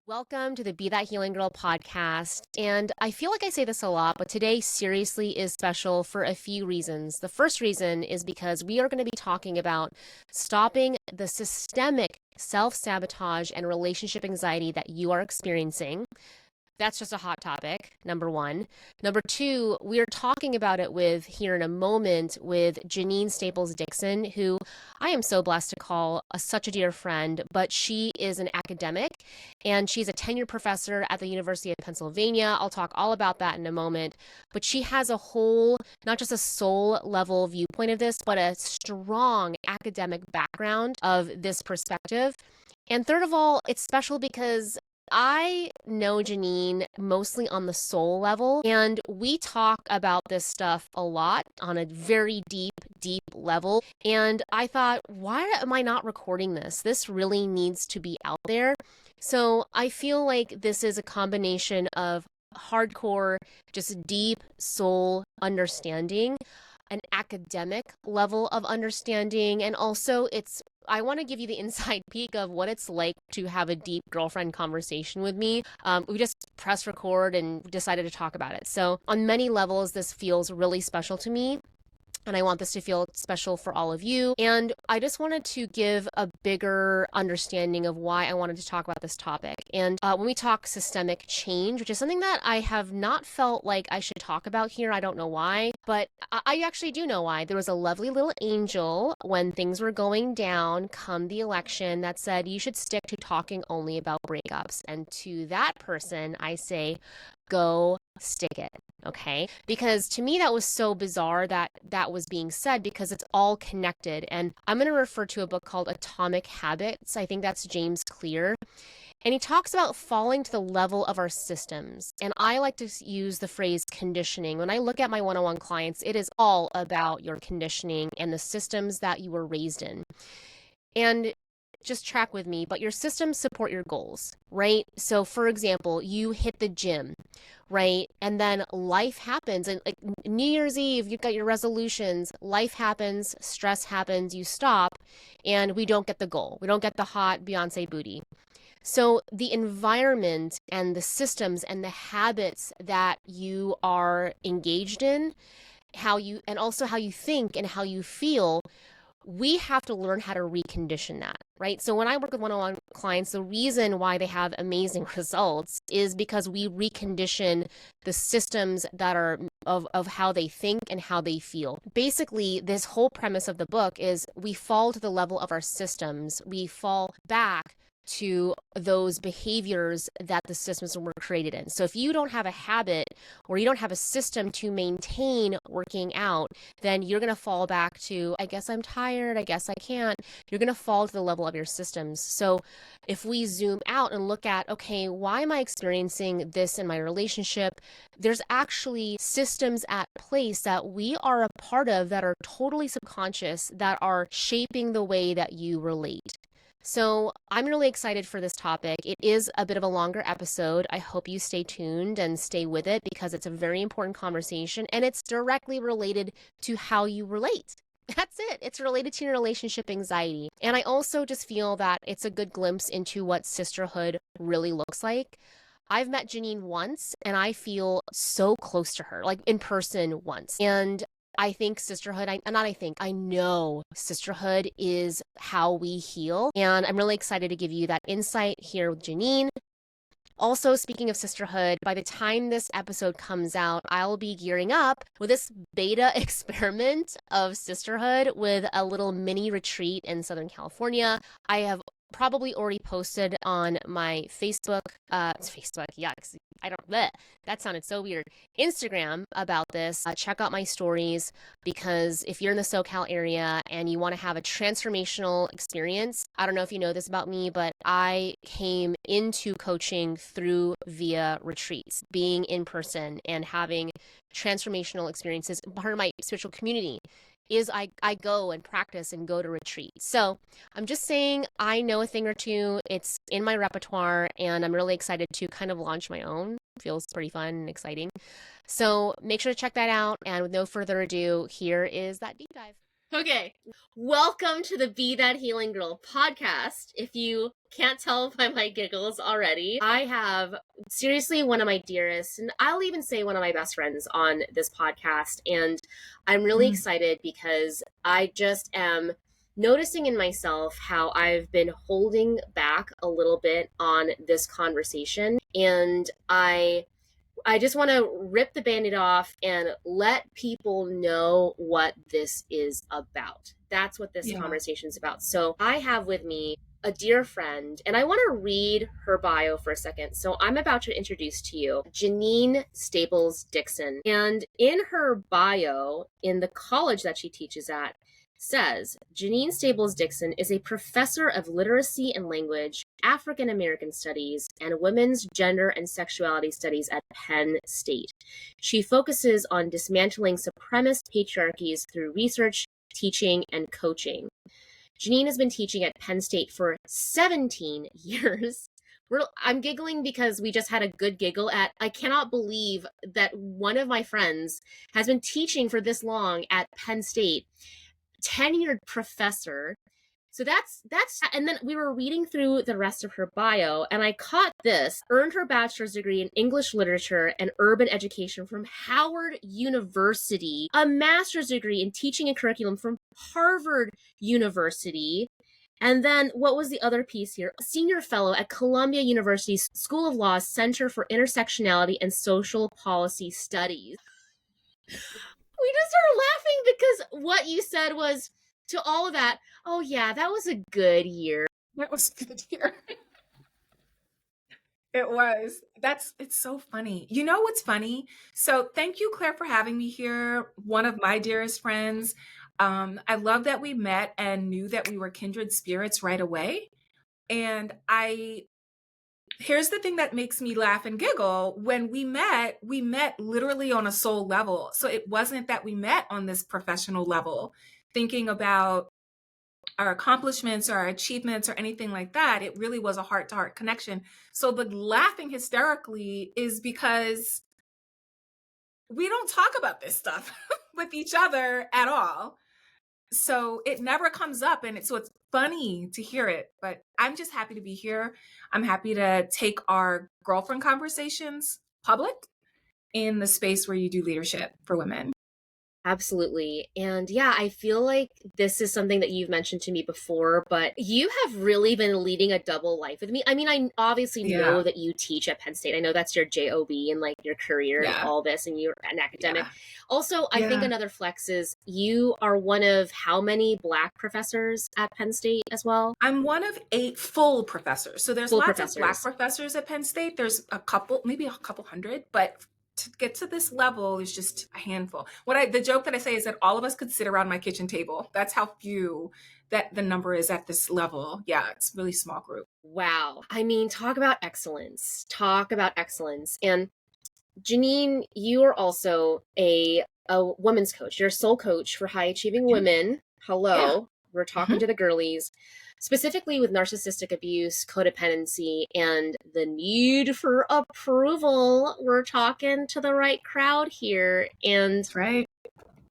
Welcome to the Be That Healing Girl podcast. And I feel like I say this a lot, but today seriously is special for a few reasons. The first reason is because we are going to be talking about stopping the systemic self-sabotage and relationship anxiety that you are experiencing. That's just a hot topic, number one. Number two, we're talking about it here in a moment with Jeanine Staples-Dixon, who I am so blessed to call such a dear friend, but she is an academic and she's a tenured professor at the University of Pennsylvania. I'll talk all about that in a moment, but she has a whole, not just a soul level viewpoint of this, but a strong academic background of this perspective. And third of all, it's special because I know Jeanine mostly on the soul level, and we talk about this stuff a lot on a very deep level. And I thought, why am I not recording this? This really needs to be out there. So I feel like this is a combination of hardcore, just deep soul understanding, an academic level of understanding, and also I want to give you the inside peek of what it's like to have a deep girlfriend conversation with me. We just pressed record and decided to talk about it. So on many levels, this feels really special to me. And I want this to feel special for all of you. And I just wanted to give a bigger understanding of why I wanted to talk about this topic. And when we talk systemic change, which is something that I have not felt like I should talk about here, I don't know why, but I actually do know why. There was a lovely little angel when things were going down come the election that said you should stick to talking only about breakups. And to that person, I say, go stick it. Okay. Because to me, that was so bizarre that that was being said because it's all connected. And I'm going to refer to a book called Atomic Habits. I think that's James Clear. And he talks about falling to the level of our systems. And I like to use the phrase conditioning. When I look at my one-on-one clients, it is all about your conditioning and the systems that you were raised in. And just track with me, but your systems support your goals, right? So for example, you hit the gym, right? And then life happens, and like New Year's Eve, you've got your resolutions, life happens, stress happens, you stop, and we don't get the goal. We don't get the hot Beyonce booty. So the environment and the systems and the habits that you are engaged in, and also how you think and how you feel, we have to learn how to recondition that, right? So when I work with one-on-one clients, the reason why they have amazing results is because we recondition the systems that are of how they think and how they feel. Basically, this whole premise of the book is we fall to the level of our systems. We fall back to those behaviors that the systems were created in. So if you don't have a habit or you don't have a system to maintain working out, then you're going to fall back to, I guess I'm tired, I guess I can't. You're going to fall to the level of your systems. So if we zoom out and look at, okay, why am I experiencing this in my relationship? There's actually systems at place that we are a part of that are totally subconscious, that are shaping the way that you relate. So I'm really excited for this topic. It is a bit of a longer episode. I hope you stay tuned and stay with it because it's a very important conversation and it's directly related to how you relate. That's it. It's related to your relationship anxiety. And I also just feel that it's a good glimpse into what sisterhood really looks like. I've met Jeanine once and I feel so close to her, like in person once. And I think sisterhood, I know sisterhood is how we heal. And I'm really excited to give you that insight here with Jeanine. Also, speaking of sisterhood, by the time this episode comes out, I'll be gearing up with this beta experiment of sisterhood with a little mini retreat in Southern California. I have probably already posted on my Facebook, yeah, that sounded so weird, Instagram about this. Check out my stories because if you're in the SoCal area and you want to have a transformational experience, I don't know if you know this about me, but I came into coaching via retreats, being in person and having transformational experiences. Part of my spiritual community is I go and practice and go to retreats. So I'm just saying I know a thing or two. It's in my repertoire and I'm really excited to kind of launch my own. Feels pretty fun and exciting. So make sure to check that out. And with no further ado, here is that deep dive. Okay, welcome to the Be That Healing Girl podcast. If you can't tell by my giggles already, I have seriously one of my dearest, and I'll even say one of my best friends on this podcast. And I'm really excited because I just am noticing in myself how I've been holding back a little bit on this conversation. And I just want to rip the band-aid off and let people know what this is about. That's what this conversation is about. So I have with me a dear friend, and I want to read her bio for a second. So I'm about to introduce to you Jeanine Staples-Dixon. And in her bio, in the college that she teaches at, says Jeanine Staples-Dixon is a professor of literacy and language, African American studies, and women's gender and sexuality studies at Penn State. She focuses on dismantling supremacist patriarchies through research, teaching, and coaching. Jeanine has been teaching at Penn State for 17 years. I'm giggling because we just had a good giggle at, I cannot believe that one of my friends has been teaching for this long at Penn State. Tenured professor. So that's, and then we were reading through the rest of her bio, and I caught this. Earned her bachelor's degree in English literature and urban education from Howard University, a master's degree in teaching and curriculum from Harvard University. And then what was the other piece here? Senior fellow at Columbia University's School of Law's Center for Intersectionality and Social Policy Studies. We just started laughing because what you said was, to all of that, oh yeah, that was a good year. That was a good year. It was. It's so funny. You know what's funny? So thank you, Claire, for having me here. One of my dearest friends. I love that we met and knew that we were kindred spirits right away. And here's the thing that makes me laugh and giggle. When we met literally on a soul level. So it wasn't that we met on this professional level, thinking about our accomplishments or our achievements or anything like that. It really was a heart-to-heart connection. So the laughing hysterically is because we don't talk about this stuff with each other at all. So it never comes up, and so it's funny to hear it, but I'm just happy to be here. I'm happy to take our girlfriend conversations public in the space where you do leadership for women. Absolutely. And yeah, I feel like this is something that you've mentioned to me before, but you have really been leading a double life with me. I mean, I obviously know that you teach at Penn State. I know that's your job and like your career and all this, and you're an academic. Also, I think another flex is you are one of how many Black professors at Penn State as well? I'm one of 8 full professors. So there's lots of Black professors at Penn State. There's a couple, maybe a couple hundred, but to get to this level is just a handful. The joke that I say is that all of us could sit around my kitchen table. That's how few that the number is at this level. Yeah, it's a really small group. Wow. I mean, talk about excellence. And Jeanine, you are also a women's coach. You're a soul coach for high achieving women. Hello. We're talking to the girlies, specifically with narcissistic abuse, codependency, and the need for approval. We're talking to the right crowd here. And that's right.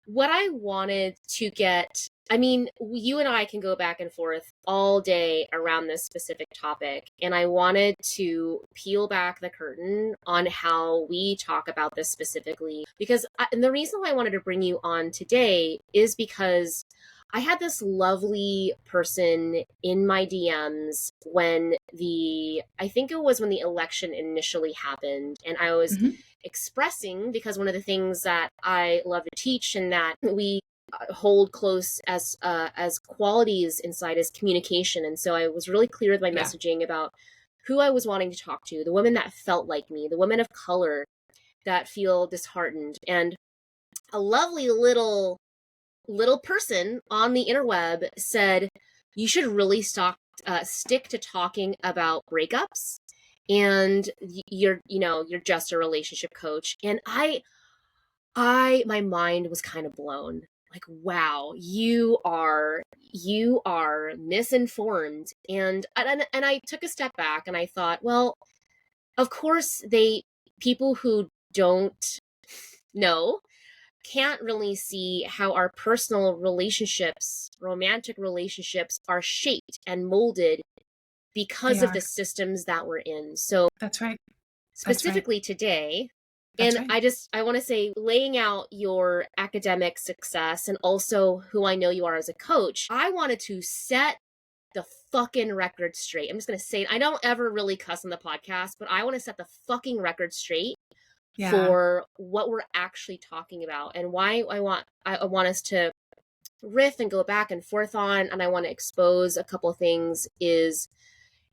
What I wanted to get, I mean, you and I can go back and forth all day around this specific topic, and I wanted to peel back the curtain on how we talk about this specifically, and the reason why I wanted to bring you on today is because I had this lovely person in my DMs when I think it was when the election initially happened, and I was expressing, because one of the things that I love to teach and that we hold close as qualities inside is communication. And so I was really clear with my messaging about who I was wanting to talk to, the women that felt like me, the women of color that feel disheartened. And a lovely little person on the interweb said, you should really stick to talking about breakups, and you're just a relationship coach. And my mind was kind of blown. Like, wow, you are misinformed. And I took a step back and I thought, well, of course people who don't know can't really see how our personal relationships, romantic relationships, are shaped and molded They because of are. the systems that we're in. So That's right. That's right. specifically today, That's and right. I want to say, laying out your academic success and also who I know you are as a coach, I wanted to set the fucking record straight. I'm just going to say it. I don't ever really cuss on the podcast, but I want to set the fucking record straight Yeah. for what we're actually talking about and why I want us to riff and go back and forth on, and I want to expose a couple of things. Is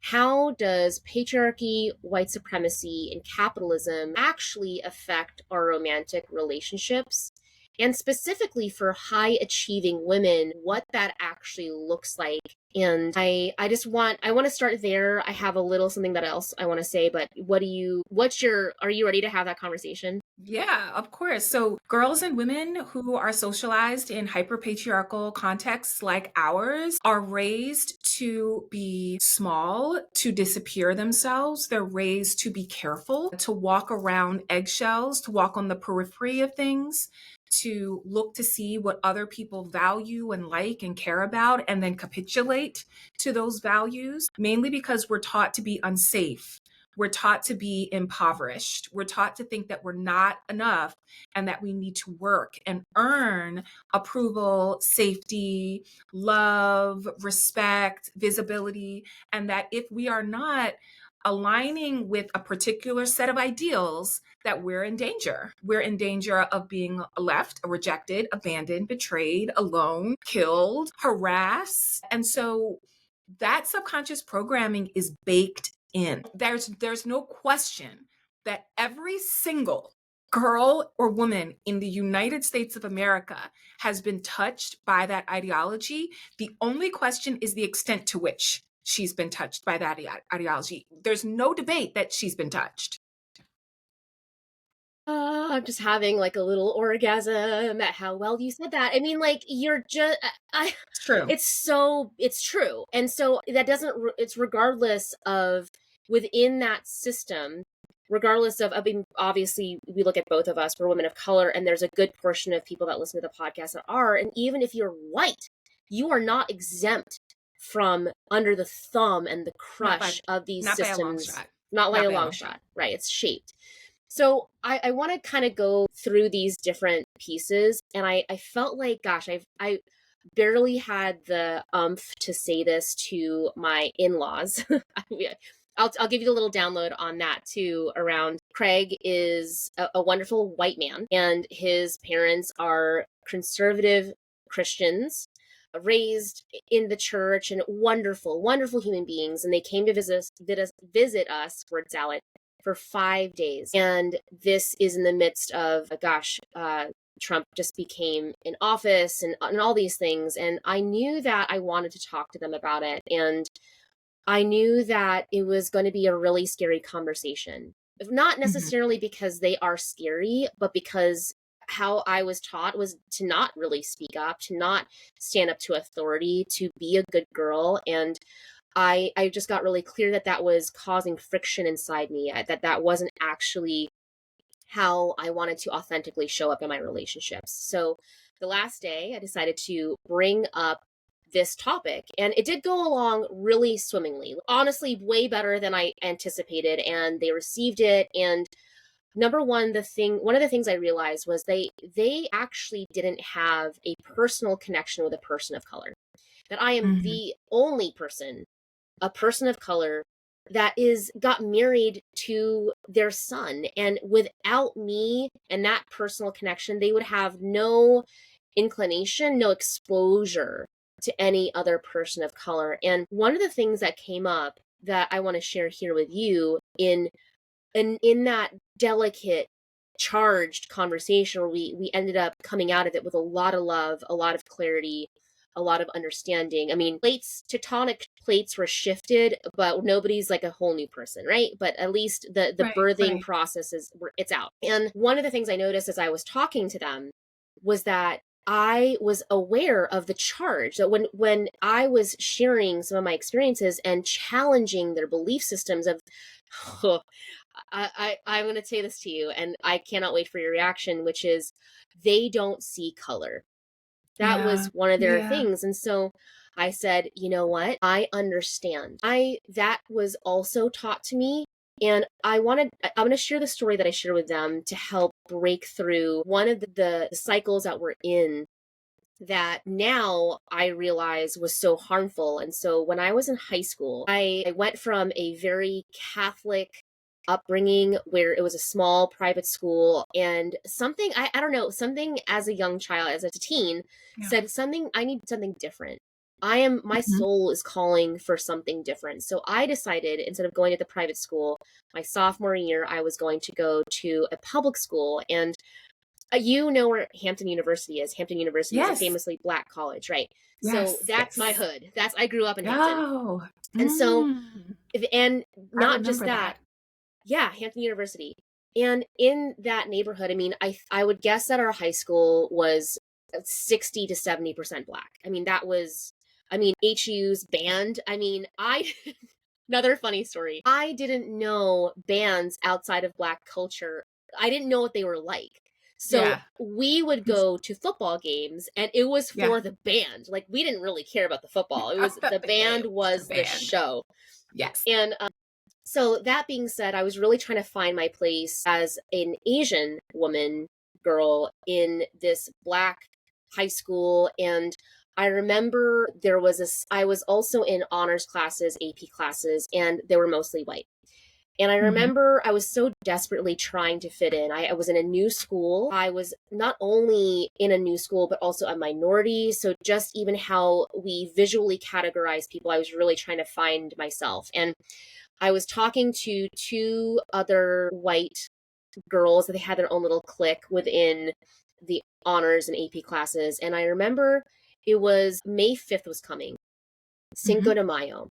how does patriarchy, white supremacy, and capitalism actually affect our romantic relationships? And specifically for high achieving women, what that actually looks like. And I want to start there. I have a little something that else I want to say, but are you ready to have that conversation? Yeah, of course. So, girls and women who are socialized in hyper-patriarchal contexts like ours are raised to be small, to disappear themselves. They're raised to be careful, to walk around eggshells, to walk on the periphery of things, to look to see what other people value and like and care about, and then capitulate to those values, mainly because we're taught to be unsafe. We're taught to be impoverished. We're taught to think that we're not enough and that we need to work and earn approval, safety, love, respect, visibility, and that if we are not aligning with a particular set of ideals, that we're in danger. We're in danger of being left, rejected, abandoned, betrayed, alone, killed, harassed. And so that subconscious programming is baked in. There's no question that every single girl or woman in the United States of America has been touched by that ideology. The only question is the extent to which she's been touched by that ideology. There's no debate that she's been touched. I'm just having like a little orgasm at how well you said that. I mean, like, you're just, It's true. it's true. And so that doesn't, it's regardless of within that system, regardless of, I mean, obviously we look at both of us, we're women of color, and there's a good portion of people that listen to the podcast that are, and even if you're white, you are not exempt from under the thumb and the Not by crush of these not by a long systems, shot. not by Not a by a long long shot. shot, right? It's shaped. So I want to kind of go through these different pieces, and I felt like, gosh, I barely had the to say this to my in-laws. I'll give you a little download on that too. Around Craig is a wonderful white man, and his parents are conservative Christians, raised in the church, and wonderful human beings. And they came to visit us, word salad, for 5 days. And this is in the midst of, Trump just became in office, and all these things. And I knew that I wanted to talk to them about it. And I knew that it was going to be a really scary conversation. Not Mhm. necessarily because they are scary, but because how I was taught was to not really speak up, to not stand up to authority, to be a good girl. And I just got really clear that that was causing friction inside me, that wasn't actually how I wanted to authentically show up in my relationships. So the last day, I decided to bring up this topic, and it did go along really swimmingly. Honestly, way better than I anticipated, and they received it. And number one, one of the things I realized was they actually didn't have a personal connection with a person of color. That I am Mhm. the only person, a person of color, that is got married to their son, and without me and that personal connection, they would have no inclination, no exposure to any other person of color. And one of the things that came up that I want to share here with you in that delicate, charged conversation, where we ended up coming out of it with a lot of love, a lot of clarity, a lot of understanding. I mean, tectonic plates were shifted, but nobody's like a whole new person, right? But at least the Right, birthing right. process it's out. And one of the things I noticed as I was talking to them was that I was aware of the charge, that when I was sharing some of my experiences and challenging their belief systems of I'm going to say this to you, and I cannot wait for your reaction, which is they don't see color. That was Yeah. one of their Yeah. things. And so I said, you know what? I understand. I that was also taught to me. And I'm going to share the story that I shared with them to help break through one of the cycles that we're in that now I realize was so harmful. And so when I was in high school, I went from a very Catholic upbringing where it was a small private school, and something I don't know, something as a young child, as a teen, Yeah. said something, I need something different. My Mhm. soul is calling for something different. So I decided, instead of going to the private school, my sophomore year, I was going to go to a public school. And you know where Hampton University is. Hampton University is a Yes. famously Black college, right? So Yes. that's my Yes. hood. I grew up in Hampton. Oh. And so, Mm. and I not just remember that, that. yeah, Hampton University. And in that neighborhood, I mean, I would guess that our high school was 60 to 70% Black. I mean, that was, I mean, HU's band. I mean, another funny story. I didn't know bands outside of Black culture. I didn't know what they were like. So Yeah. we would go to football games and it was Yeah. for the band. Like, we didn't really care about the football. It was the It band was the was the band. show. Yes. And so that being said, I was really trying to find my place as an Asian woman girl in this Black high school. And I remember I was also in honors classes, AP classes, and they were mostly white. And I Mhm. remember I was so desperately trying to fit in. I was in a new school. I was not only in a new school, but also a minority. So just even how we visually categorize people, I was really trying to find myself. And I was talking to two other white girls that they had their own little clique within the honors and AP classes. And I remember it was May 5th was coming, Cinco Mhm. de Mayo.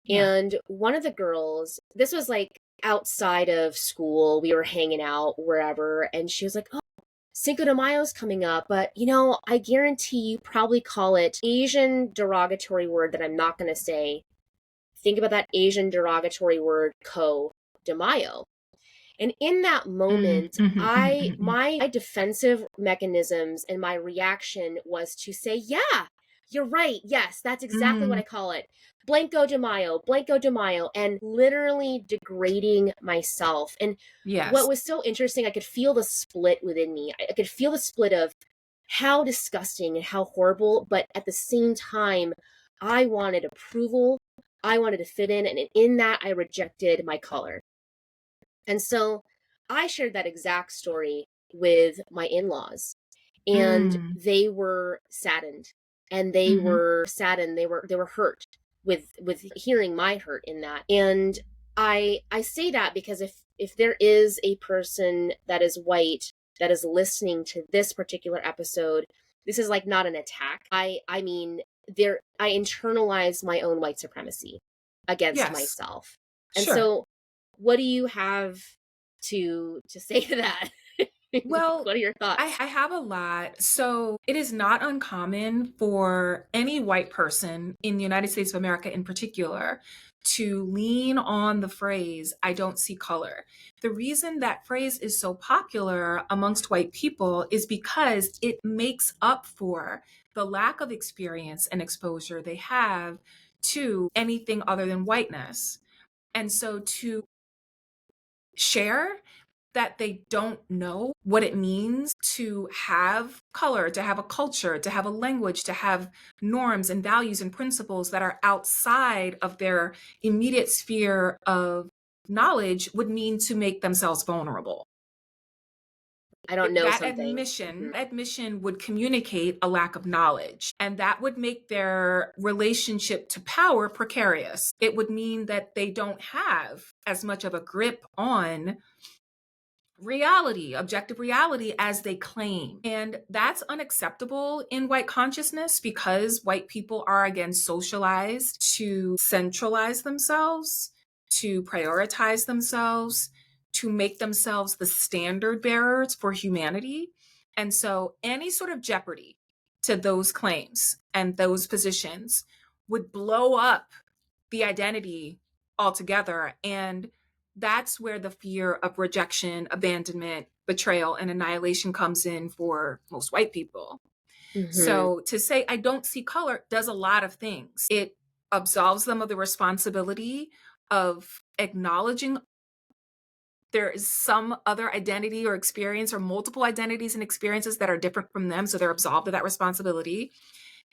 Yeah. And one of the girls, this was like outside of school, we were hanging out wherever, and she was like, "Oh, Cinco de Mayo's coming up, but I guarantee you probably call it Asian derogatory word that I'm not going to say. Think about that Asian derogatory word, de Mayo." And in that Mm. moment, Mhm, mhm, I mhm, mhm. my defensive mechanisms and my reaction was to say, "Yeah, you're right. Yes, that's exactly what Mm. I call it. Blanco de Mayo," and literally degrading myself. And what Yes. was so interesting, I could feel the split within me. I could feel the split of how disgusting and how horrible, but at the same time, I wanted approval. I wanted to fit in, and in that, I rejected my color. And so I shared that exact story with my in-laws, and Mm. they were saddened, and Mhm. they were hurt with hearing my hurt in that. And I say that because if there is a person that is white that is listening to this particular episode, this is like not an attack. I mean, there I internalized my own white supremacy against Yes. myself. And Sure. so what do you have to say to that? Well, What are your I thoughts? have a lot. So it is not uncommon for any white person in the United States of America in particular to lean on the phrase, "I don't see color." The reason that phrase is so popular amongst white people is because it makes up for the lack of experience and exposure they have to anything other than whiteness. And so to share that they don't know what it means to have color, to have a culture, to have a language, to have norms and values and principles that are outside of their immediate sphere of knowledge would mean to make themselves vulnerable. I don't know That something. Hmm. admission would communicate a lack of knowledge, and that would make their relationship to power precarious. It would mean that they don't have as much of a grip on reality, objective reality, as they claim. And that's unacceptable in white consciousness because white people are again socialized to centralize themselves, to prioritize themselves, to make themselves the standard bearers for humanity. And so any sort of jeopardy to those claims and those positions would blow up the identity altogether. And that's where the fear of rejection, abandonment, betrayal, and annihilation comes in for most white people. Hmm. So to say, I don't see color does a lot of things. It absolves them of the responsibility of acknowledging there is some other identity or experience or multiple identities and experiences that are different from them. So they're absolved of that responsibility.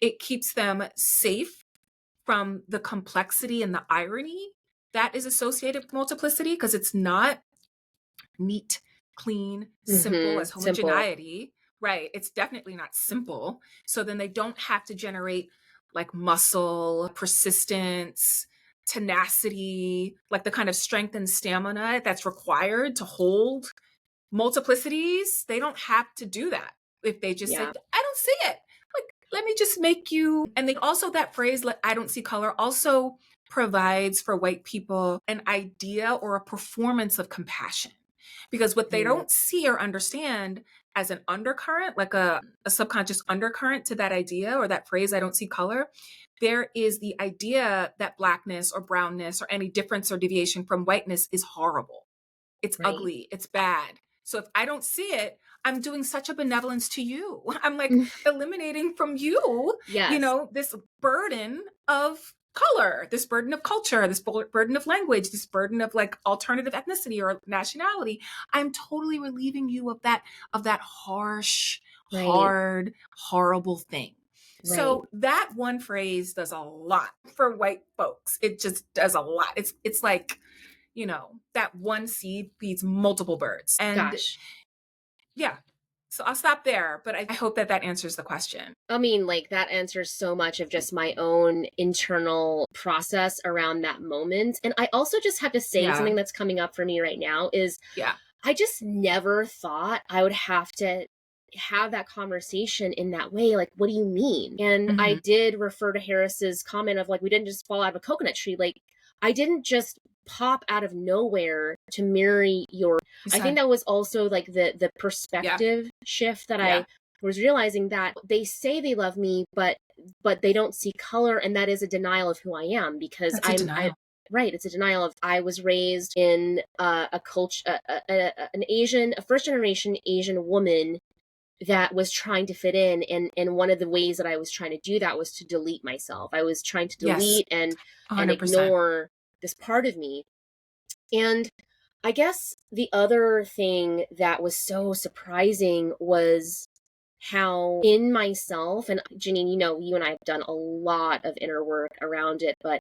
It keeps them safe from the complexity and the irony that is associated with multiplicity, because it's not neat, clean, simple as Simple. homogeneity, right? It's definitely not simple. So then they don't have to generate like muscle, persistence, tenacity, like the kind of strength and stamina that's required to hold multiplicities. They don't have to do that if they just say, Yeah. I don't see it. Like, let me just make you. And they also, that phrase, like, I don't see color, also provides for white people an idea or a performance of compassion. Because what they Mm. don't see or understand as an undercurrent, like a subconscious undercurrent to that idea or that phrase, I don't see color, there is the idea that Blackness or brownness or any difference or deviation from whiteness is horrible. It's Right. ugly. It's bad. So if I don't see it, I'm doing such a benevolence to you. I'm like eliminating from you, Yes. this burden of color, this burden of culture, this burden of language, this burden of like alternative ethnicity or nationality. I'm totally relieving you of that harsh, Right. hard, horrible thing. Right. So that one phrase does a lot for white folks. It just does a lot. It's like, that one seed feeds multiple birds. And Gosh. yeah, so I'll stop there, but I hope that that answers the question. I mean, like, that answers so much of just my own internal process around that moment. And I also just have to say Yeah, something that's coming up for me right now is yeah. I just never thought I would have to have that conversation in that way. Like, what do you mean? And I Hmm. did refer to Harris's comment of like, we didn't just fall out of a coconut tree. Like, I didn't just pop out of nowhere to marry your. I think Sorry. that was also like the Yeah, perspective shift that yeah. I was realizing that they say they love me, but they don't see color, and that is a denial of who I am because That's a denial. right, it's a denial of I was raised in a culture, a first generation Asian woman that was trying to fit in, and one of the ways that I was trying to do that was to delete myself. I was trying to Yes, delete and 100%. ignore this part of me. And I guess the other thing that was so surprising was how in myself, and Jeanine, you and I have done a lot of inner work around it, but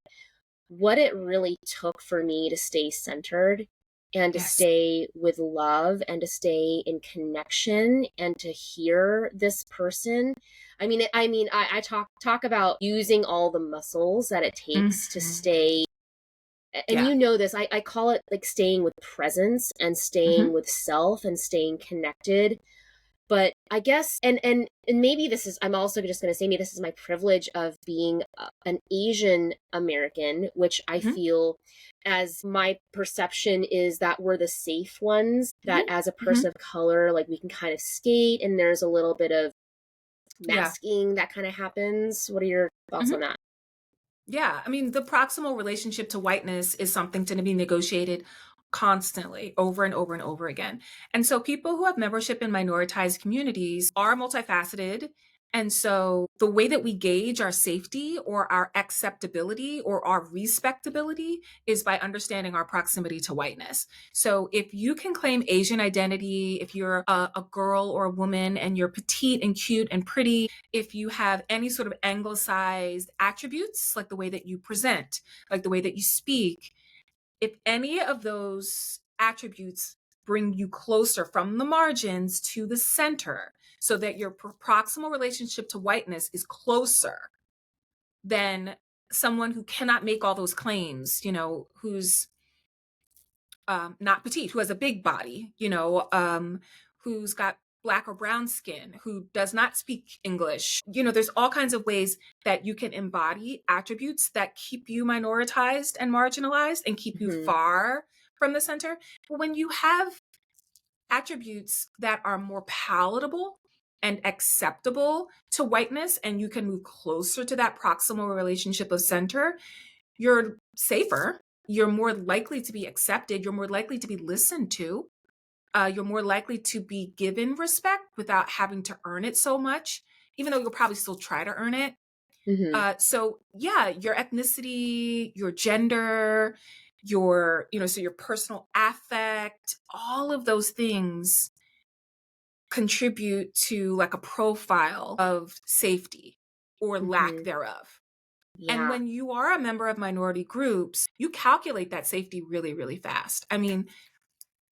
what it really took for me to stay centered and to Yes. stay with love and to stay in connection and to hear this person. I talk about using all the muscles that it takes to Hmm. stay. And Yeah. this, I call it like staying with presence and staying Hmm. with self and staying connected. But I guess, and maybe this is, I'm also just going to say, maybe this is my privilege of being an Asian American, which I Hmm. feel, as my perception is that we're the safe ones, that Hmm. as a Hmm. person of color, like we can kind of skate and there's a little bit of Yeah. masking that kind of happens. What are your thoughts on Hmm. that? Yeah, I mean, the proximal relationship to whiteness is something to be negotiated constantly over and over and over again. And so people who have membership in minoritized communities are multifaceted. And so the way that we gauge our safety or our acceptability or our respectability is by understanding our proximity to whiteness. So if you can claim Asian identity, if you're a girl or a woman and you're petite and cute and pretty, if you have any sort of anglicized attributes, like the way that you present, like the way that you speak, if any of those attributes bring you closer from the margins to the center so that your proximal relationship to whiteness is closer than someone who cannot make all those claims, who's not petite, who has a big body, who's got black or brown skin, who does not speak English. There's all kinds of ways that you can embody attributes that keep you minoritized and marginalized and keep you Hmm. far from the center. But when you have attributes that are more palatable and acceptable to whiteness, and you can move closer to that proximal relationship of center, you're safer. you're more likely to be accepted, you're more likely to be listened to, you're more likely to be given respect without having to earn it so much, even though you'll probably still try to earn it. Hmm. So yeah, your ethnicity, your gender, your, so your personal affect, all of those things contribute to like a profile of safety or lack Hmm. thereof. And Yeah. when you are a member of minority groups, you calculate that safety really, really fast. I mean,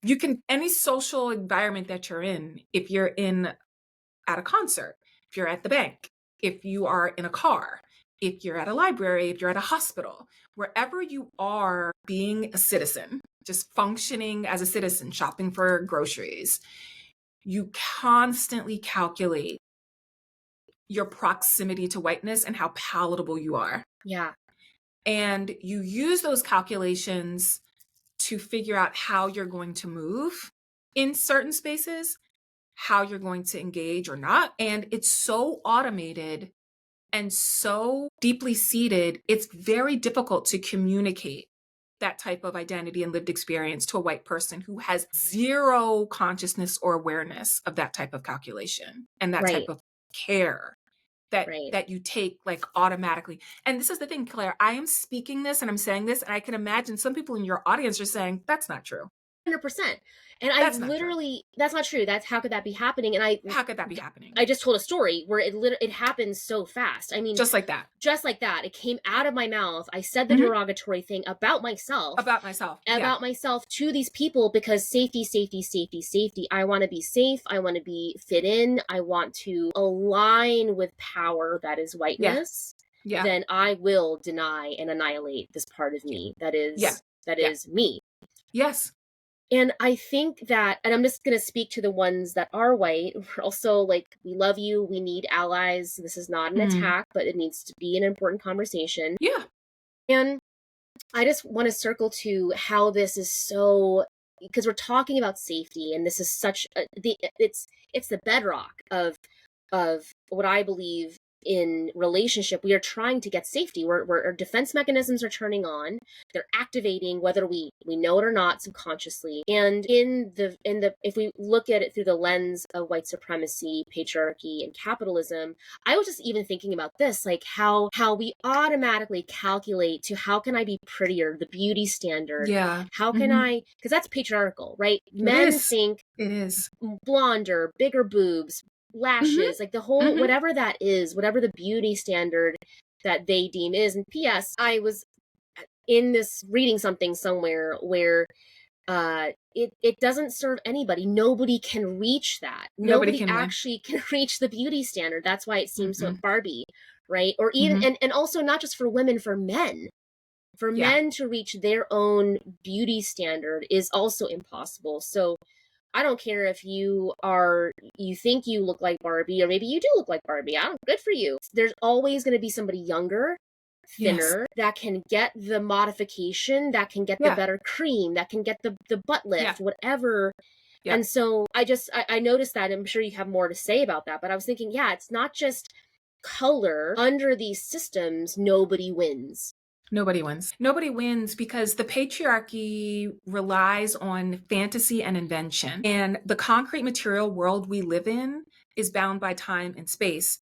you can, any social environment that you're in, if you're in at a concert, if you're at the bank, if you are in a car, if you're at a library, if you're at a hospital, wherever you are being a citizen, just functioning as a citizen, shopping for groceries, you constantly calculate your proximity to whiteness and how palatable you are. Yeah. And you use those calculations to figure out how you're going to move in certain spaces, how you're going to engage or not. And it's so automated and so deeply seated, it's very difficult to communicate that type of identity and lived experience to a white person who has zero consciousness or awareness of that type of calculation and that type Right. of care Right. that you take like automatically. And this is the thing, Claire, I am speaking this and I'm saying this, and I can imagine some people in your audience are saying, that's not true. 100%. And I That's not true. literally, that's not true. That's how could that be happening? And How could that be happening? I just told a story where it happens so fast. I mean, Just like that. just like that. It came out of my mouth. I said the Mhm. derogatory thing About myself. Yeah. about myself to these people because safety, safety, safety, safety. I want to be safe. I want to be fit in. I want to align with power that is Yeah. whiteness. Yeah. Then I will deny and annihilate this part of Yeah. me Yeah. that Yeah. is me. Yes. And I think that, and I'm just going to speak to the ones that are white. We're also like, we love you. We need allies. This is not an Mm. attack, but it needs to be an important conversation. Yeah. And I just want to circle to how this is so, because we're talking about safety, and this is such it's the bedrock of what I believe in relationship. We are trying to get safety. Our defense mechanisms are turning on. They're activating whether we know it or not subconsciously. And in the if we look at it through the lens of white supremacy, patriarchy, and capitalism, I was just even thinking about this, like how we automatically calculate to how can I be prettier, the beauty standard. Yeah. How can Hmm. I, because that's patriarchal, right? It Men is. think It is. blonder, bigger boobs, Hmm. lashes, like the whole, Hmm. whatever that is, whatever the beauty standard that they deem is. And P.S., I was in this reading something somewhere where it doesn't serve anybody. Nobody can reach that. Nobody Nobody can win. actually can reach the beauty standard. That's why it seems so Mm-mm. Barbie, right? Or even Hmm. and also not just for women, for men. For Yeah. men to reach their own beauty standard is also impossible. So I don't care if you think you look like Barbie, or maybe you do look like Barbie. I don't, good for you. There's always going to be somebody younger, Yes. thinner, that can get the modification, that can get the Yeah. better cream, that can get the butt Yeah. lift, whatever. Yeah. And so I noticed that. I'm sure you have more to say about that, but I was thinking, yeah, it's not just color. Under these systems, nobody wins. Nobody wins. Nobody wins because the patriarchy relies on fantasy and invention. And the concrete material world we live in is bound by time and space.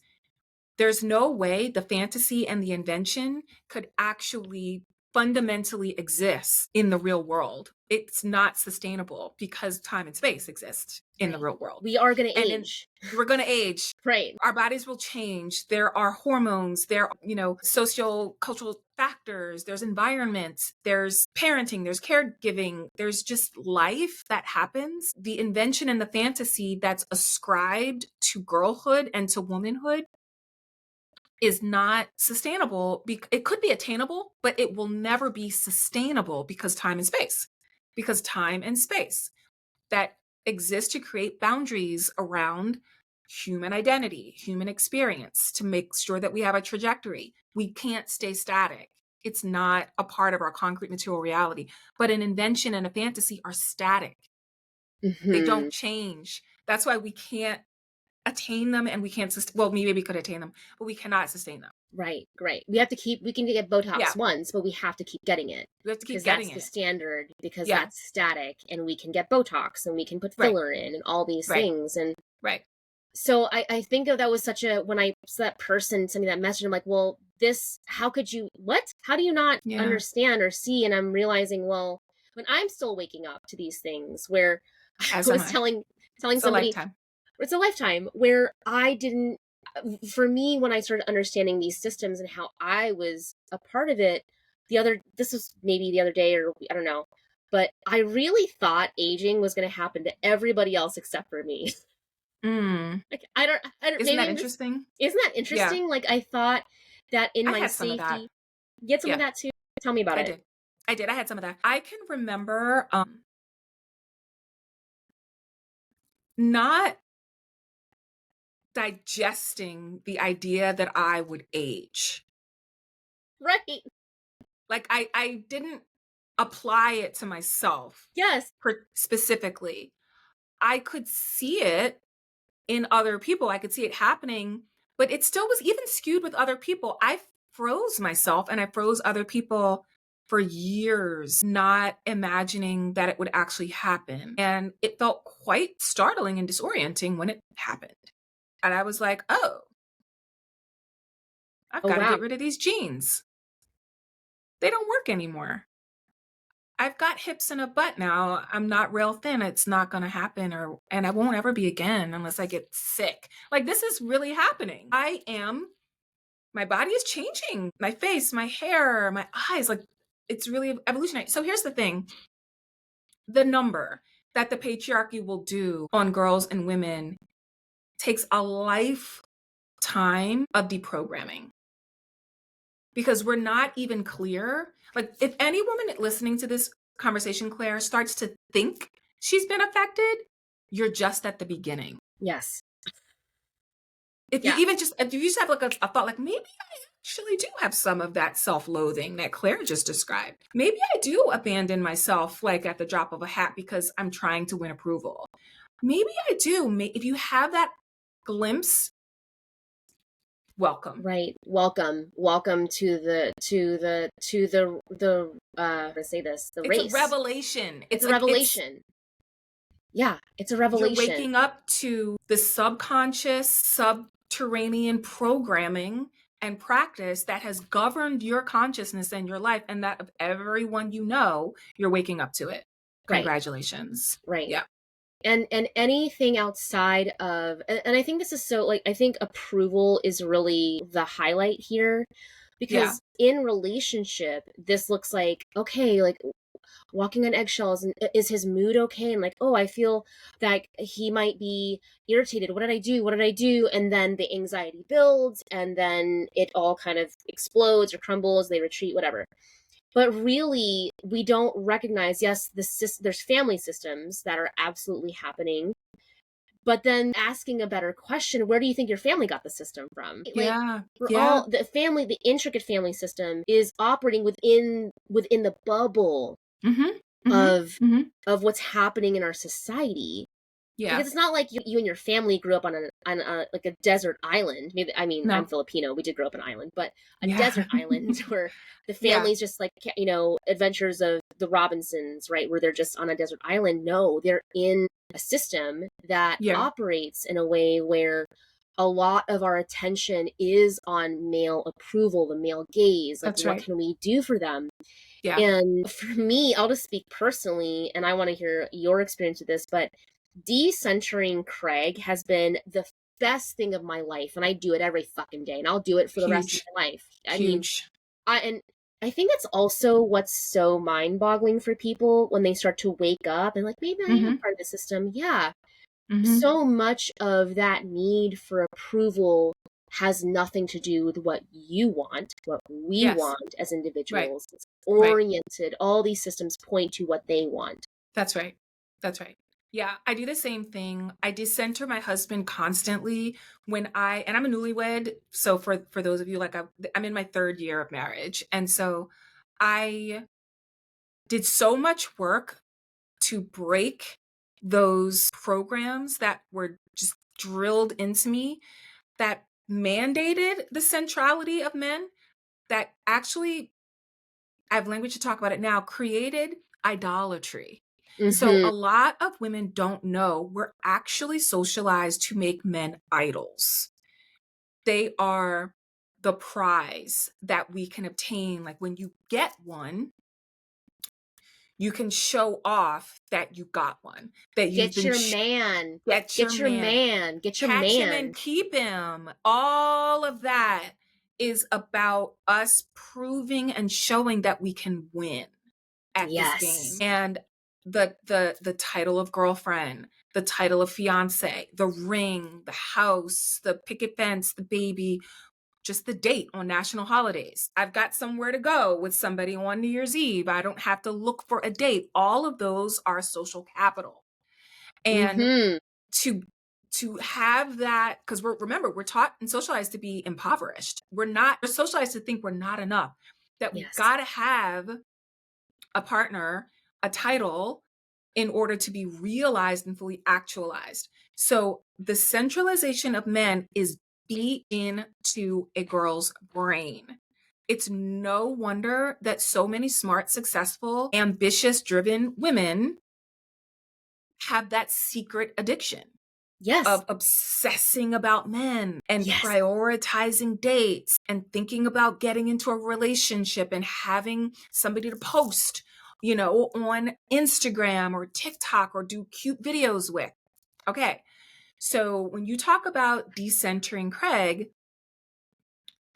There's no way the fantasy and the invention could actually fundamentally exist in the real world. It's not sustainable because time and space exist in the Right. real world. We are going to And then age. we're going to age. Right. Our bodies will change. There are hormones, there are, social cultural factors, there's environment, there's parenting, there's caregiving, there's just life that happens. The invention and the fantasy that's ascribed to girlhood and to womanhood is not sustainable. It could be attainable, but it will never be sustainable because time and space. Because time and space that exist to create boundaries around human identity, human experience, to make sure that we have a trajectory. We can't stay static. It's not a part of our concrete material reality. But an invention and a fantasy are static. They Hmm. don't change. That's why we can't attain them and we can't well, maybe we could attain them, but we cannot sustain them. Right. We can get Yeah. Botox once, but we have to keep getting it We have to keep because getting that's the it. standard, because Yeah. that's static, and we can get Botox and we can put Right. filler in and all these Right. things. And Right. so I think of that was such a, when I saw that person send me that message, I'm like, well, this, how could you, what? How do you not Yeah. understand or see? And I'm realizing, well, when I'm still waking up to these things where I As am was I. telling It's a somebody, lifetime. it's a lifetime where I didn't, for me, when I started understanding these systems and how I was a part of it, this was maybe the other day, or I don't know, but I really thought aging was going to happen to everybody else except for me. Mm. Like, I don't, Isn't maybe that I'm just, interesting? isn't that Yeah. interesting? Like, I thought that in I my had some of that. safety, get some of Yeah, that too. Tell me about I it. did. I did. I had some of that. I can remember not digesting the idea that I would age. Right. Like I didn't apply it to myself Yes. specifically. I could see it in other people. I could see it happening, but it still was even skewed with other people. I froze myself and I froze other people for years, not imagining that it would actually happen. And it felt quite startling and disorienting when it happened. And I was like, oh, I've Oh, got to wow. get rid of these jeans. They don't work anymore. I've got hips and a butt now. I'm not real thin. It's not going to happen, and I won't ever be again unless I get sick. Like, this is really happening. My body is changing. My face, my hair, my eyes, like it's really evolutionary. So here's the thing. The number that the patriarchy will do on girls and women takes a lifetime of deprogramming, because we're not even clear. Like, if any woman listening to this conversation, Claire, starts to think she's been affected, you're just at the beginning. Yes. If you just have like a thought, like maybe I actually do have some of that self-loathing that Claire just described. Maybe I do abandon myself like at the drop of a hat because I'm trying to win approval. Maybe I do. If you have that glimpse, welcome. Right. Welcome to the how to say this, the It's a race. revelation. It's a revelation. Yeah, it's a revelation. You're waking up to the subconscious, subterranean programming and practice that has governed your consciousness and your life, and that of everyone you know. You're waking up to it. Congratulations. Right. Yeah. And anything outside of, and I think this is so, like, I think approval is really the highlight here, because in relationship, this looks like, okay, like walking on eggshells, and is his mood okay? And like, oh, I feel that he might be irritated. What did I do? And then the anxiety builds, and then it all kind of explodes or crumbles, they retreat, whatever. But really, we don't recognize, yes, there's family systems that are absolutely happening, but then asking a better question, where do you think your family got the system from? Like, all the intricate family system is operating within the bubble of what's happening in our society. Yeah. Because it's not like you and your family grew up on a like a desert island. Maybe, I mean, I'm Filipino. We did grow up on an island, but a desert island where the family's just like, Adventures of the Robinsons, right? Where they're just on a desert island. No, they're in a system that operates in a way where a lot of our attention is on male approval, the male gaze. Like, what can we do for them? Yeah. And for me, I'll just speak personally, and I want to hear your experience with this, but decentering Craig has been the best thing of my life, and I do it every fucking day, and I'll do it for the rest of my life. I mean, I think that's also what's so mind-boggling for people when they start to wake up and like, maybe I am part of the system. Yeah. So much of that need for approval has nothing to do with what you want, what we want as individuals. It's oriented. All these systems point to what they want. That's right. That's right. Yeah, I do the same thing. I decenter my husband constantly and I'm a newlywed. So for those of you, like, I'm in my 3rd year of marriage. And so I did so much work to break those programs that were just drilled into me that mandated the centrality of men, that actually, I have language to talk about it now, created idolatry. So Mm-hmm. a lot of women don't know we're actually socialized to make men idols. They are the prize that we can obtain. Like when you get one, you can show off that you got one, that you've Get been your man. get your Get your man, man. Get your catch him and man. keep him. All of that is about us proving and showing that we can win at this game. Yes. And the title of girlfriend, the title of fiance, the ring, the house, the picket fence, the baby, just the date on national holidays. I've got somewhere to go with somebody on New Year's Eve. I don't have to look for a date. All of those are social capital. And Mm-hmm. to have that, because we're taught and socialized to be impoverished. We're socialized to think we're not enough, that we Yes. gotta have a partner, a title, in order to be realized and fully actualized. So the centralization of men is deep into a girl's brain. It's no wonder that so many smart, successful, ambitious, driven women have that secret addiction Yes. of obsessing about men and Yes. prioritizing dates and thinking about getting into a relationship and having somebody to post, on Instagram or TikTok or do cute videos with. Okay. So when you talk about decentering Craig,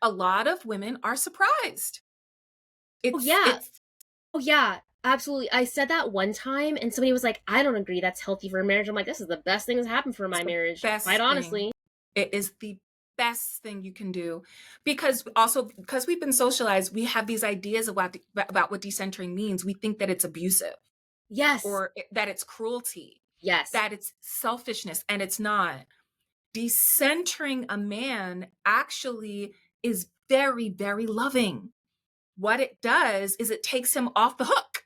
a lot of women are surprised. Oh It's yeah. it's Oh yeah. Absolutely. I said that one time and somebody was like, I don't agree that's healthy for a marriage. I'm like, this is the best thing that's happened for it's my the marriage. Quite best thing. honestly. It is the best thing you can do, because we've been socialized, we have these ideas about what decentering means. We think that it's abusive, Yes. or that it's cruelty, Yes. that it's selfishness, and it's not. Decentering a man actually is very, very loving. What it does is it takes him off the hook.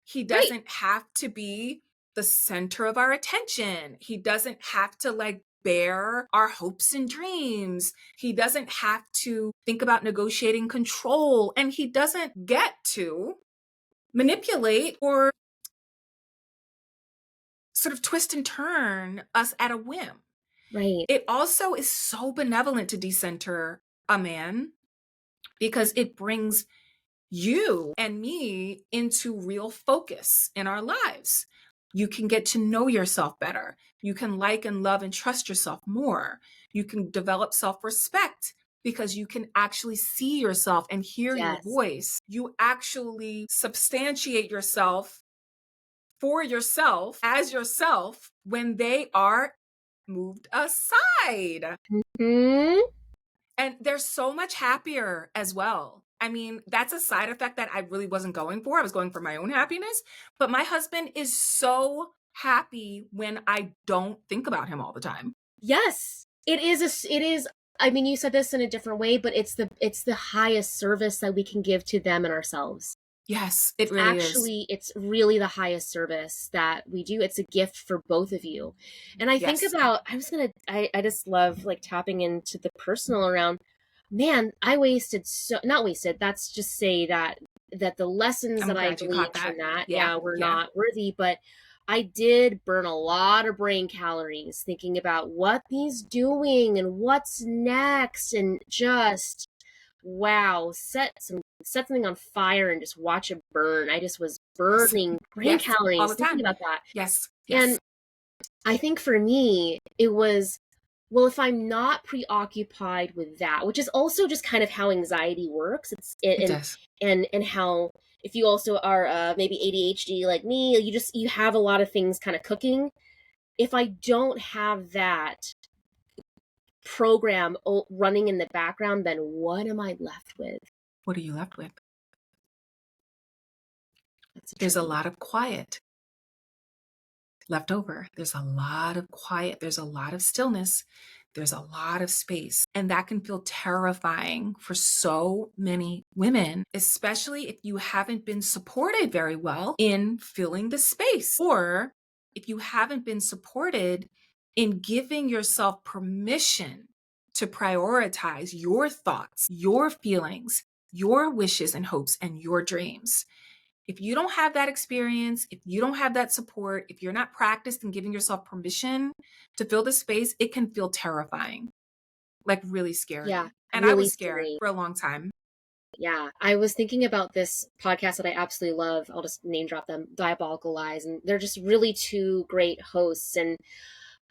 He Right. doesn't have to be the center of our attention. He doesn't have to bear our hopes and dreams. He doesn't have to think about negotiating control. And he doesn't get to manipulate or sort of twist and turn us at a whim. Right. It also is so benevolent to decenter a man, because it brings you and me into real focus in our lives. You can get to know yourself better. You can like and love and trust yourself more. You can develop self-respect because you can actually see yourself and hear your Yes. voice. You actually substantiate yourself for yourself as yourself when they are moved aside. Hmm. And they're so much happier as well. I mean, that's a side effect that I really wasn't going for. I was going for my own happiness. But my husband is so happy when I don't think about him all the time. Yes. It is I mean, you said this in a different way, but it's the highest service that we can give to them and ourselves. Yes, it really is. It's really the highest service that we do. It's a gift for both of you. And I think Yes. about, I just love like tapping into the personal around, man, I wasted so, not wasted, that's just say that the lessons I'm that I glad you caught gleaned from that. that, Yeah. yeah, were Yeah. not worthy, but I did burn a lot of brain calories thinking about what he's doing and what's next, and just wow, set something on fire and just watch it burn. I just was burning brain Yes. All calories the thinking time. about that. Yes. And Yes. I think for me, it was, well, if I'm not preoccupied with that, which is also just kind of how anxiety works. It does. And how, if you also are maybe ADHD like me, you have a lot of things kind of cooking. If I don't have that program running in the background, then what am I left with? What are you left with? That's a There's a tricky lot of quiet left over. There's a lot of quiet. There's a lot of stillness. There's a lot of space. And that can feel terrifying for so many women, especially if you haven't been supported very well in filling the space, or if you haven't been supported in giving yourself permission to prioritize your thoughts, your feelings, your wishes and hopes, and your dreams. If you don't have that experience, if you don't have that support, if you're not practiced in giving yourself permission to fill the space, it can feel terrifying, like really Yeah, scary. And I really was scared scary. for a long time. Yeah, I was thinking about this podcast that I absolutely love. I'll just name drop them, Diabolical Lies, and they're just really two great hosts. And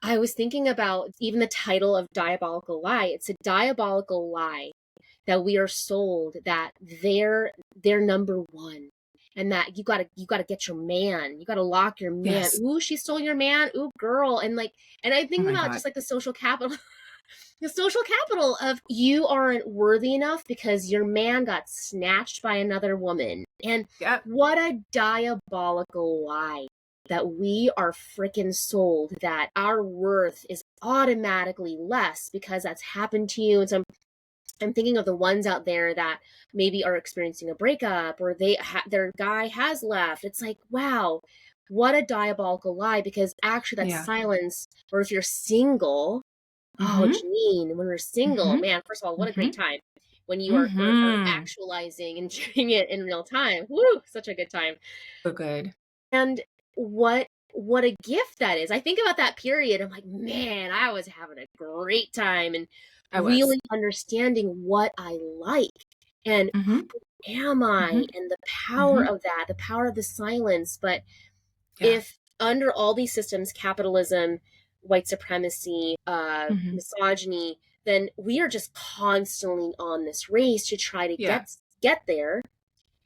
I was thinking about even the title of Diabolical Lie. It's a diabolical lie that we are sold that they're number one, and that you gotta get your man, you gotta lock your man. Yes. Ooh, she stole your man. Ooh, girl, and like, and I'm Oh thinking my about God. just like the social capital the social capital of you aren't worthy enough because your man got snatched by another woman. And Yep. what a diabolical lie that we are freaking sold that our worth is automatically less because that's happened to you. And so I'm thinking of the ones out there that maybe are experiencing a breakup or their guy has left. It's like, wow, what a diabolical lie, because actually that Yeah. silence, or if you're single, oh, Mm-hmm. Jeanine, when we're single, Mm-hmm. man, first of all, what a Mm-hmm. great time when you are Mm-hmm. actualizing and doing it in real time. Woo, such a good time. So good. And what a gift that is. I think about that period. I'm like, man, I was having a great time and I was. really understanding what I like and Mm-hmm. who am I, Mm-hmm. and the power Mm-hmm. of that, the power of the silence. But Yeah. if under all these systems, capitalism, white supremacy, Mm-hmm. misogyny, then we are just constantly on this race to try to Yeah. get there.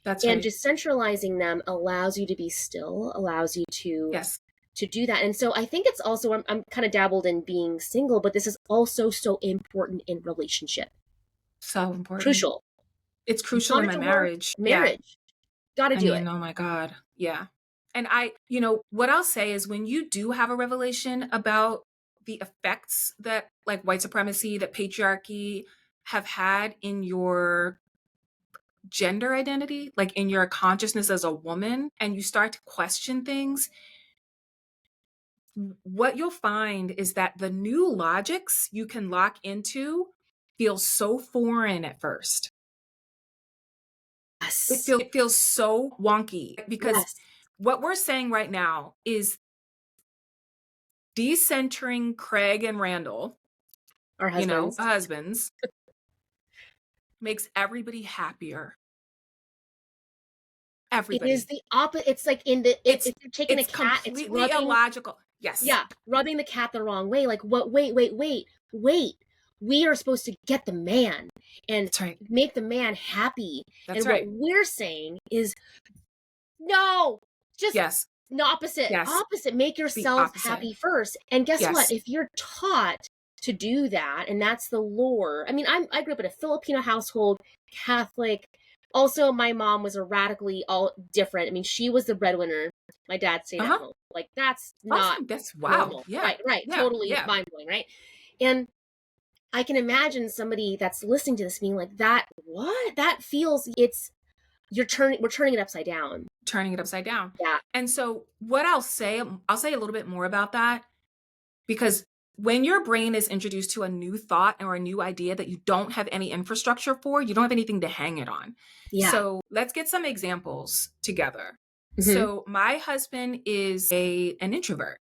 That's And right. decentralizing them allows you to be still, allows you Yes. to do that. And so I think it's also, I'm kind of dabbled in being single, but this is also so important in relationship. So important. Crucial. It's You crucial want in it my to work, marriage. Yeah. marriage. Got to I do it. mean, oh my God. Yeah. And what I'll say is when you do have a revelation about the effects that like white supremacy, that patriarchy have had in your gender identity, like in your consciousness as a woman, and you start to question things, what you'll find is that the new logics you can lock into feel so foreign at first. Yes. It feels so wonky because Yes. what we're saying right now is decentering Craig and Randall, Our husbands. husbands, makes everybody happier. It is Everybody. the opposite. It's like in the, It's if you're taking a it's cat, it's completely rubbing, illogical. Yes. yeah, rubbing the cat the wrong way. Like, what? Wait. We are supposed to get the man and That's right. make the man happy. That's And what right. we're saying is, no, just Yes. opposite. Yes. Opposite. Make The yourself opposite. happy first. And guess what? Yes. If you're taught to do that, and that's the lore. I mean, I grew up in a Filipino household, Catholic. Also, my mom was a radically all different. I mean, she was the breadwinner. My dad stayed at Uh-huh. home. Like, that's not Awesome. That's wow. normal. Yeah. Right. Yeah. Totally Yeah. mind blowing, right? And I can imagine somebody that's listening to this being like, that, what? That feels, we're turning it upside down. Turning it upside down. Yeah. And so what I'll say a little bit more about that because when your brain is introduced to a new thought or a new idea that you don't have any infrastructure for, you don't have anything to hang it on. Yeah. So let's get some examples together. Mm-hmm. So my husband is an introvert.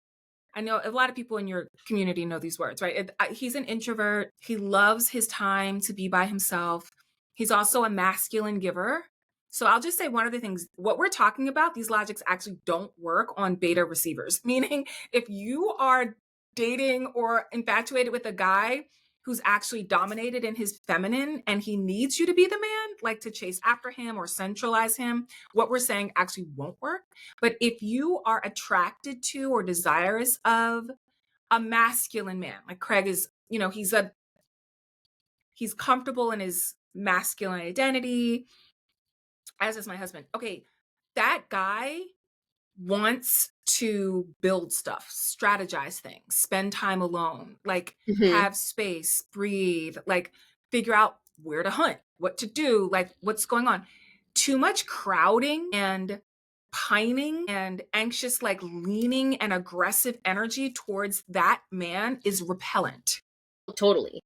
I know a lot of people in your community know these words, right? He's an introvert. He loves his time to be by himself. He's also a masculine giver. So I'll just say one of the things, what we're talking about, these logics actually don't work on beta receivers, meaning if you are dating or infatuated with a guy who's actually dominated in his feminine and he needs you to be the man, like to chase after him or centralize him, what we're saying actually won't work. But if you are attracted to or desirous of a masculine man, like Craig is, he's comfortable in his masculine identity, as is my husband. Okay, that guy wants to build stuff, strategize things, spend time alone, like Mm-hmm. have space, breathe, like figure out where to hunt, what to do, like what's going on. Too much crowding and pining and anxious, like leaning and aggressive energy towards that man is repellent. Totally.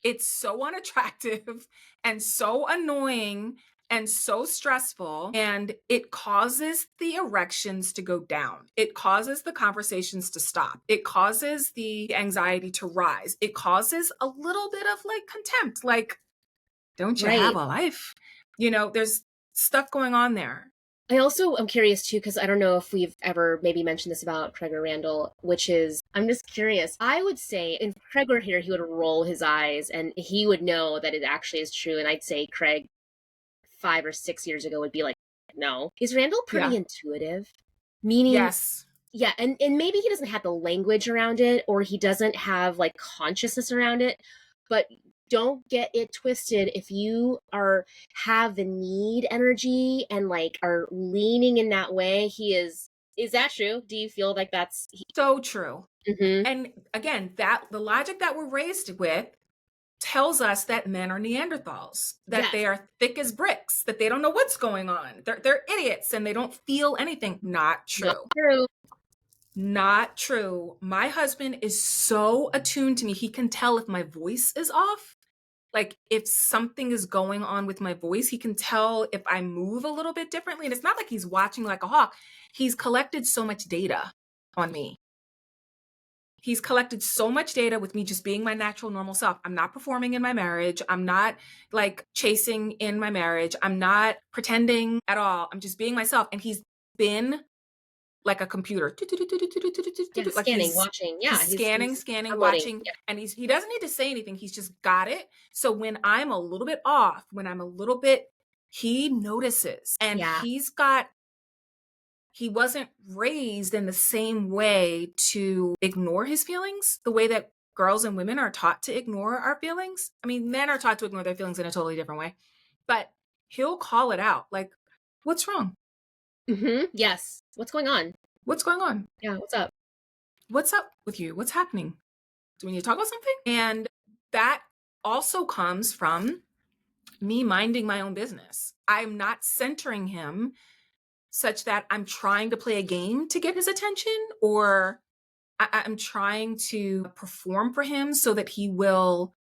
It's so unattractive and so annoying and so stressful, and it causes the erections to go down. It causes the conversations to stop. It causes the anxiety to rise. It causes a little bit of like contempt, like, don't you have Right. a life? You know, there's stuff going on there. I also am curious too, because I don't know if we've ever maybe mentioned this about Craig or Randall, which is, I'm just curious. I would say if Craig were here, he would roll his eyes and he would know that it actually is true. And I'd say Craig 5 or 6 years ago would be like, no. Is Randall pretty Yeah. intuitive? Meaning, Yes. yeah, and maybe he doesn't have the language around it or he doesn't have like consciousness around it, but don't get it twisted. If you have the need energy and like are leaning in that way, is that true? Do you feel like that's So true. mm-hmm. And again, that the logic that we're raised with tells us that men are Neanderthals, that Yes. they are thick as bricks, that they don't know what's going on. They're idiots and they don't feel anything. Not Not true. true. Not true. My husband is so attuned to me. He can tell if my voice is off. Like if something is going on with my voice, he can tell if I move a little bit differently. And it's not like he's watching like a hawk. He's collected so much data on me. He's collected so much data with me just being my natural, normal self. I'm not performing in my marriage. I'm not like chasing in my marriage. I'm not pretending at all. I'm just being myself. And he's been like a computer. Yeah, Like scanning, watching. he's Yeah, scanning, he's scanning, downloading. watching, Yeah. and he doesn't need to say anything. He's just got it. So when I'm a little bit off, when I'm a little bit, he notices. And Yeah. he wasn't raised in the same way to ignore his feelings, the way that girls and women are taught to ignore our feelings. I mean, men are taught to ignore their feelings in a totally different way, but he'll call it out like, what's wrong? Mm-hmm. Yes. What's going on? What's going on? Yeah, what's up? What's up with you? What's happening? Do we need to talk about something? And that also comes from me minding my own business. I'm not centering him such that I'm trying to play a game to get his attention, or I'm trying to perform for him so that he will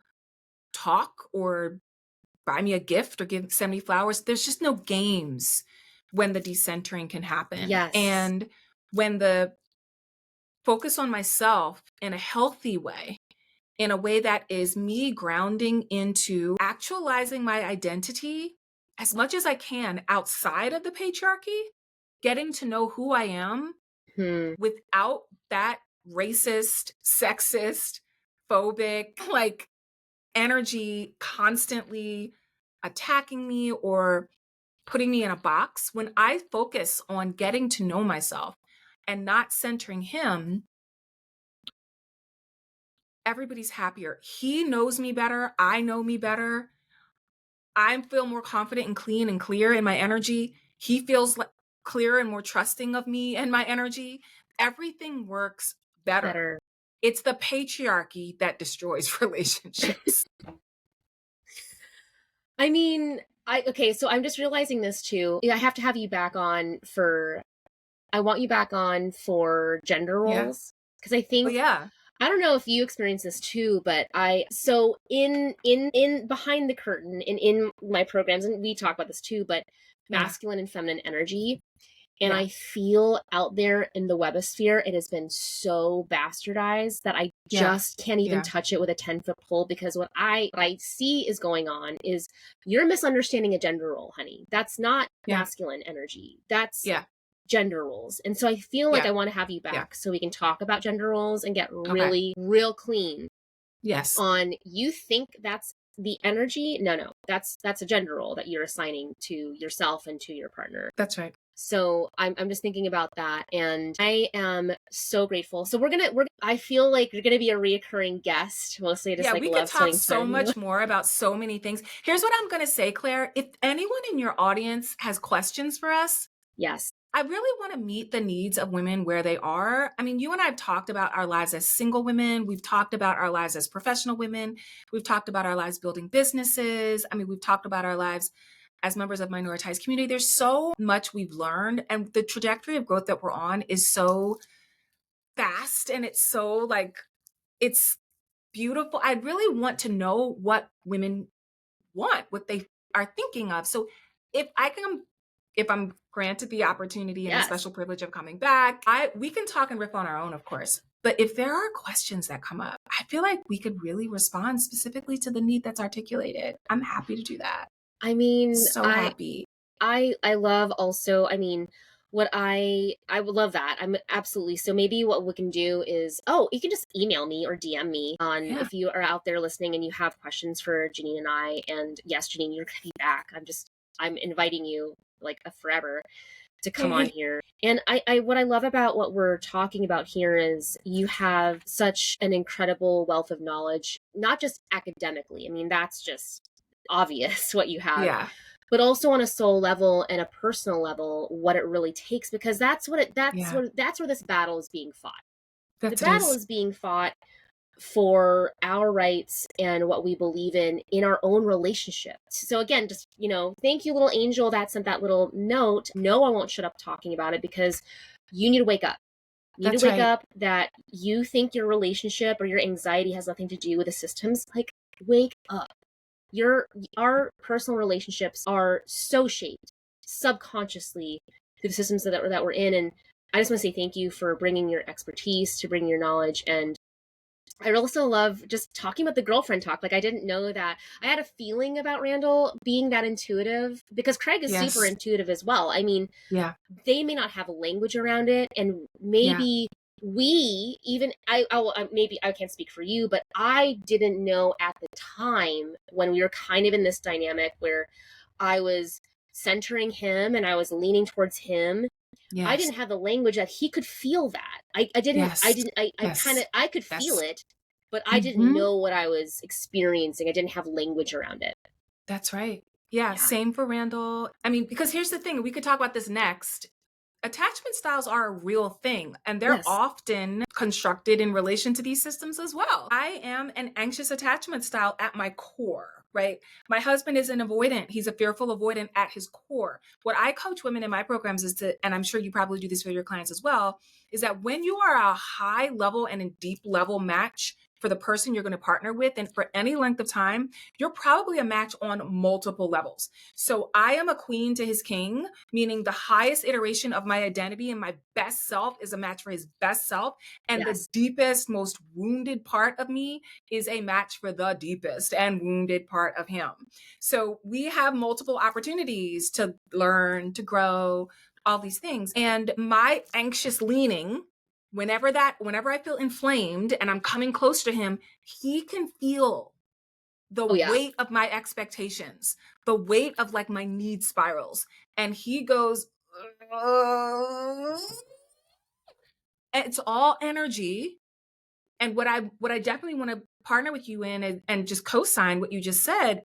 talk or buy me a gift or send me flowers. There's just no games when the decentering can happen. Yes. And when the focus on myself in a healthy way, in a way that is me grounding into actualizing my identity as much as I can outside of the patriarchy, getting to know who I am without that racist, sexist, phobic, like energy constantly attacking me or putting me in a box. When I focus on getting to know myself and not centering him, everybody's happier. He knows me better. I know me better. I feel more confident and clean and clear in my energy. He feels like clearer and more trusting of me and my energy. Everything works better. It's the patriarchy that destroys relationships. I mean, okay, so I'm just realizing this too. I have to have you back on I want you back on for gender roles. Because I think, yeah. I don't know if you experience this too, but so in behind the curtain in my programs, and we talk about this too, but masculine and feminine energy. And I feel out there in the webosphere, it has been so bastardized that I just can't even touch it with a 10-foot pole, because what I see is going on is you're misunderstanding a gender role, honey. That's not masculine energy. That's gender roles. And so I feel like I want to have you back so we can talk about gender roles and get really real clean. Yes. On you think that's the energy. No, that's a gender role that you're assigning to yourself and to your partner. That's right. So I'm just thinking about that, and I am so grateful. So I feel like you're gonna be a reoccurring guest, mostly just we could talk so much more about so many things. Here's what I'm gonna say, Claire. If anyone in your audience has questions for us, yes, I really want to meet the needs of women where they are. I mean, you and I have talked about our lives as single women. We've talked about our lives as professional women. We've talked about our lives building businesses. I mean, we've talked about our lives as members of minoritized community, there's so much we've learned, and the trajectory of growth that we're on is so fast, and it's so like, it's beautiful. I really want to know what women want, what they are thinking of. So if I'm granted the opportunity and the Yes. special privilege of coming back, we can talk and riff on our own, of course. But if there are questions that come up, I feel like we could really respond specifically to the need that's articulated. I'm happy to do that. I mean, So happy. I love also, I mean, what I would love that. I'm absolutely. So maybe what we can do is, oh, you can just email me or DM me on Yeah. if you are out there listening and you have questions for Jeanine and I. And yes, Jeanine, you're gonna be back. I'm inviting you like a forever to come on here. And I what I love about what we're talking about here is you have such an incredible wealth of knowledge, not just academically. I mean, that's just obvious what you have, Yeah. but also on a soul level and a personal level, what it really takes, because that's where this battle is being fought. The battle is being fought for our rights and what we believe in our own relationship. So again, just, thank you, little angel that sent that little note. No, I won't shut up talking about it, because you need to wake up. You need to wake up that you think your relationship or your anxiety has nothing to do with the systems. Like, wake up. Our personal relationships are so shaped subconsciously through the systems that we're in. And I just want to say thank you for bringing your expertise, to bring your knowledge. And I also love just talking about the girlfriend talk. Like, I didn't know that. I had a feeling about Randall being that intuitive, because Craig is super intuitive as well. I mean, they may not have language around it, and maybe we even maybe I can't speak for you, but I didn't know at the time when we were kind of in this dynamic where I was centering him and I was leaning towards him. I didn't have the language that he could feel that. I could feel it, but I didn't know what I was experiencing. I didn't have language around it. That's right. Yeah, same for Randall. I mean, because here's the thing, we could talk about this next. Attachment styles are a real thing, and they're often constructed in relation to these systems as well. I am an anxious attachment style at my core, right? My husband is an avoidant. He's a fearful avoidant at his core. What I coach women in my programs is and I'm sure you probably do this for your clients as well, is that when you are a high level and a deep level match for the person you're going to partner with, and for any length of time, you're probably a match on multiple levels. So I am a queen to his king, meaning the highest iteration of my identity and my best self is a match for his best self. And the deepest, most wounded part of me is a match for the deepest and wounded part of him. So we have multiple opportunities to learn, to grow, all these things. And my anxious leaning, whenever I feel inflamed and I'm coming close to him, he can feel the weight of my expectations, the weight of like my need spirals. And he goes, and it's all energy. And what I definitely want to partner with you in and just co-sign what you just said,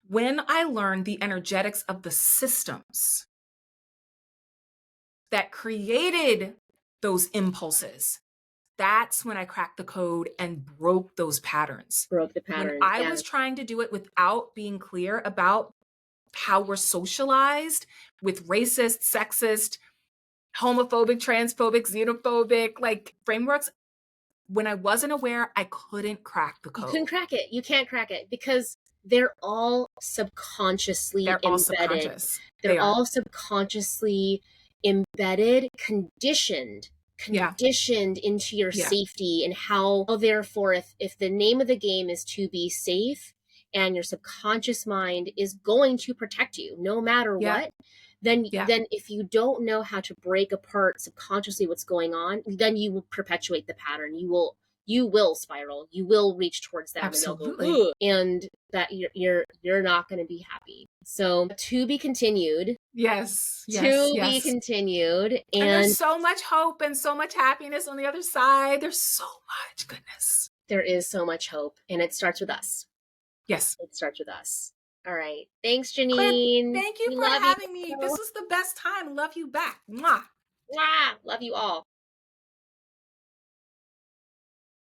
when I learned the energetics of the systems that created those impulses, that's when I cracked the code and broke those patterns. When I was trying to do it without being clear about how we're socialized with racist, sexist, homophobic, transphobic, xenophobic, like frameworks, when I wasn't aware, I couldn't crack the code. You couldn't crack it. You can't crack it because they're all subconsciously embedded. They're all subconsciously embedded, conditioned into your safety, and how therefore if the name of the game is to be safe and your subconscious mind is going to protect you no matter what, then if you don't know how to break apart subconsciously what's going on, then you will perpetuate the pattern. You will spiral. You will reach towards them. Absolutely. And they'll go, and that you're not going to be happy. So to be continued. Yes. Be continued. And there's so much hope and so much happiness on the other side. There's so much goodness. There is so much hope, and it starts with us. Yes. It starts with us. All right. Thanks, Jeanine. Claire, thank you for having me. This was the best time. Love you back. Mwah. Mwah. Love you all.